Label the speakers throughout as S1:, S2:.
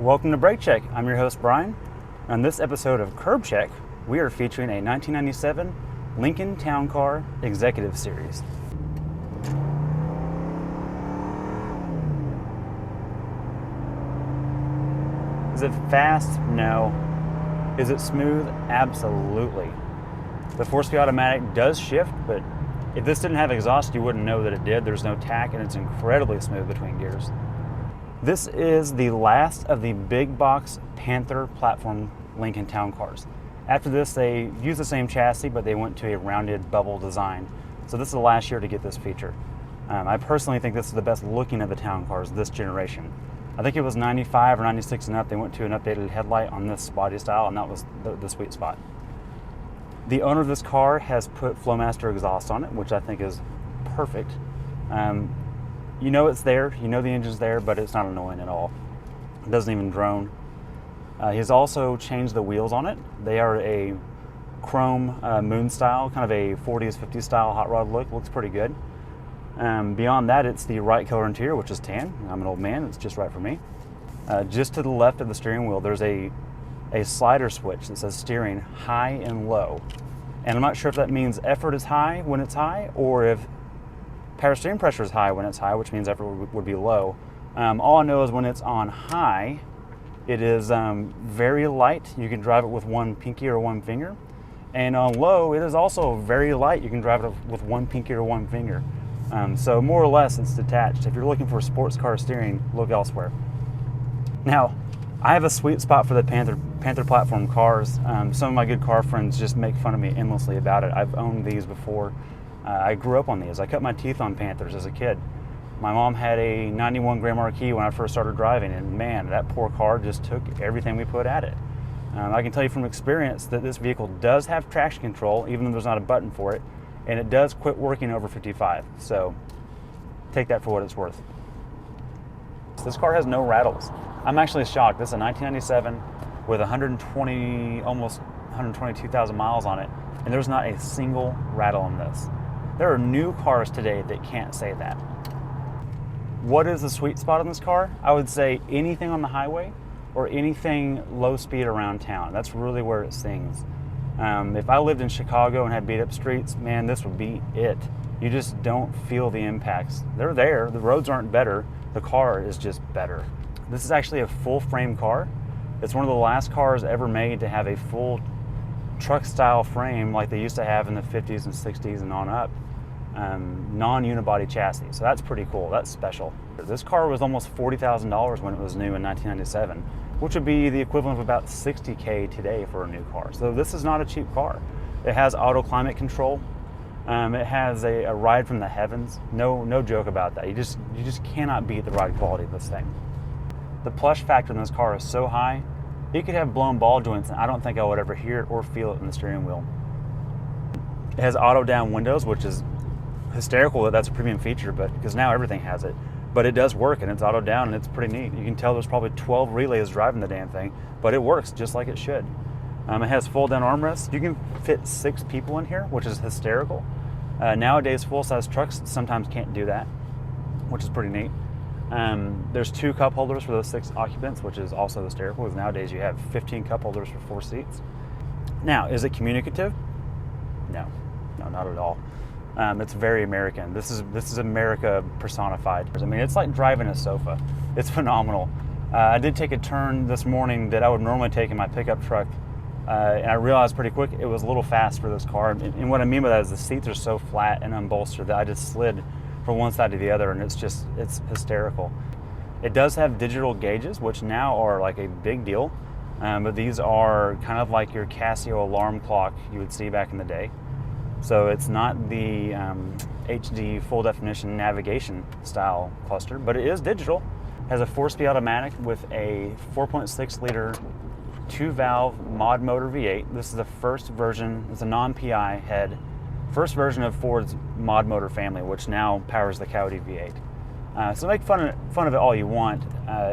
S1: Welcome to Brake Check. I'm your host, Brian. On this episode of Curb Check, we are featuring a 1997 Lincoln Town Car Executive Series. Is it fast? No. Is it smooth? Absolutely. The 4-speed automatic does shift, but if this didn't have exhaust, you wouldn't know that it did. There's no tack, and it's incredibly smooth between gears. This is the last of the big box Panther platform Lincoln Town Cars. After this, they used the same chassis, but they went to a rounded bubble design. So this is the last year to get this feature. I personally think this is the best looking of the Town Cars this generation. I think it was 95 or 96 and up. They went to an updated headlight on this body style, and that was the sweet spot. The owner of this car has put Flowmaster exhaust on it, which I think is perfect. You know it's there, you know the engine's there, but it's not annoying at all. It doesn't even drone. He's also changed the wheels on it. They are a chrome moon style, kind of a 40s, 50s style hot rod look. Looks pretty good. Beyond that, it's the right color interior, which is tan. I'm an old man, it's just right for me. Just to the left of the steering wheel, there's a slider switch that says steering high and low. And I'm not sure if that means effort is high when it's high, or if power steering pressure is high when it's high, which means effort would be low. All I know is when it's on high, it is very light. You can drive it with one pinky or one finger. And on low, it is also very light. You can drive it with one pinky or one finger. So more or less, it's detached. If you're looking for sports car steering, look elsewhere. Now, I have a sweet spot for the Panther platform cars. Some of my good car friends just make fun of me endlessly about it. I've owned these before. I grew up on these. I cut my teeth on Panthers as a kid. My mom had a 91 Grand Marquis when I first started driving, and man, that poor car just took everything we put at it. I can tell you from experience that this vehicle does have traction control, even though there's not a button for it, and it does quit working over 55, so take that for what it's worth. This car has no rattles. I'm actually shocked. This is a 1997 with almost 122,000 miles on it, and there's not a single rattle in this. There are new cars today that can't say that. What is the sweet spot on this car? I would say anything on the highway or anything low speed around town. That's really where it sings. If I lived in Chicago and had beat up streets, man, this would be it. You just don't feel the impacts. They're there. The roads aren't better. The car is just better. This is actually a full frame car. It's one of the last cars ever made to have a full truck style frame like they used to have in the 50s and 60s and on up. Non-unibody chassis, so that's pretty cool. That's special. This car was almost $40,000 when it was new in 1997, which would be the equivalent of about $60K today for a new car. So this is not a cheap car. It has auto climate control. It has a ride from the heavens. No joke about that. You just cannot beat the ride quality of this thing. The plush factor in this car is so high, it could have blown ball joints, and I don't think I would ever hear it or feel it in the steering wheel. It has auto down windows, which is hysterical that that's a premium feature, but because now everything has it. But it does work, and it's auto down, and it's pretty neat. You can tell there's probably 12 relays driving the damn thing, but it works just like it should. It has fold down armrests. You can fit 6 people in here, which is hysterical. Nowadays, full-size trucks sometimes can't do that, which is pretty neat. There's 2 cup holders for those 6 occupants, which is also hysterical, because nowadays you have 15 cup holders for 4 seats. Now, is it communicative? No, not at all. It's very American. This is America personified. I mean, it's like driving a sofa. It's phenomenal. I did take a turn this morning that I would normally take in my pickup truck, and I realized pretty quick it was a little fast for this car. And what I mean by that is the seats are so flat and unbolstered that I just slid from one side to the other, and it's hysterical. It does have digital gauges, which now are like a big deal, but these are kind of like your Casio alarm clock you would see back in the day. So it's not the HD full definition navigation style cluster, but it is digital. It has a 4-speed automatic with a 4.6 liter 2-valve mod motor V8. This is the first version. It's a non-PI head. First version of Ford's mod motor family, which now powers the Coyote V8. So make fun of it all you want.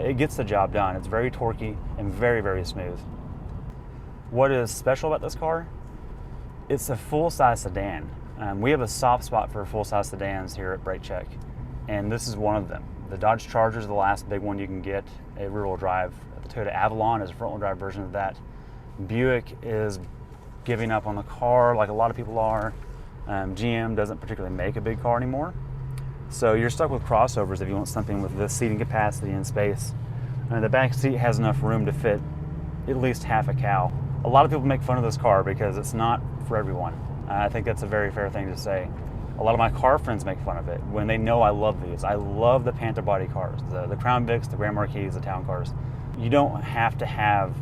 S1: It gets the job done. It's very torquey and very, very smooth. What is special about this car? It's a full-size sedan. We have a soft spot for full-size sedans here at Brake Check, and this is one of them. The Dodge Charger is the last big one you can get, a rear-wheel drive. The Toyota Avalon is a front-wheel drive version of that. Buick is giving up on the car like a lot of people are. GM doesn't particularly make a big car anymore. So you're stuck with crossovers if you want something with this seating capacity and space. The back seat has enough room to fit at least half a cow. A lot of people make fun of this car because it's not for everyone. I think that's a very fair thing to say. A lot of my car friends make fun of it when they know I love these. I love the Panther body cars, the Crown Vics, the Grand Marquis, the town cars. You don't have to have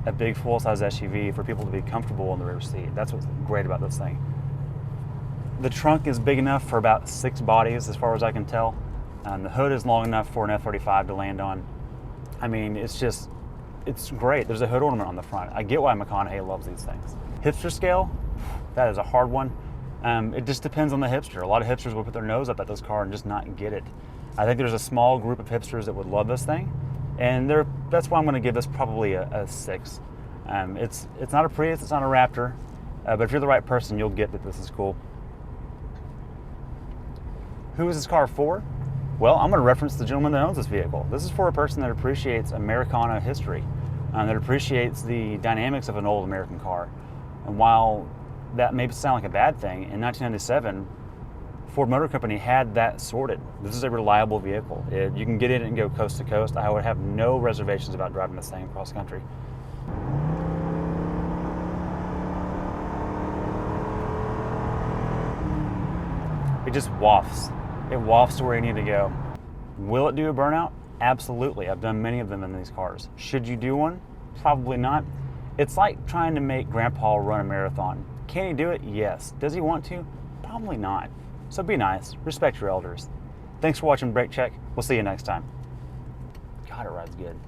S1: a big full-size SUV for people to be comfortable in the rear seat. That's what's great about this thing. The trunk is big enough for about 6 bodies as far as I can tell. The hood is long enough for an F-35 to land on. I mean, it's great. There's a hood ornament on the front. I get why McConaughey loves these things. Hipster Scale, that is a hard one. It just depends on the hipster. A lot of hipsters will put their nose up at this car and just not get it. I think there's a small group of hipsters that would love this thing, and that's why I'm going to give this probably a 6. It's not a Prius, it's not a Raptor, but if you're the right person, you'll get that this is cool. Who is this car for? Well, I'm going to reference the gentleman that owns this vehicle. This is for a person that appreciates Americana history, that appreciates the dynamics of an old American car. And while that may sound like a bad thing, in 1997, Ford Motor Company had that sorted. This is a reliable vehicle. You can get in it and go coast to coast. I would have no reservations about driving this thing across country. It just wafts. It wafts to where you need to go. Will it do a burnout? Absolutely. I've done many of them in these cars. Should you do one? Probably not. It's like trying to make Grandpa run a marathon. Can he do it? Yes. Does he want to? Probably not. So be nice. Respect your elders. Thanks for watching Brake Check. We'll see you next time. God, it rides good.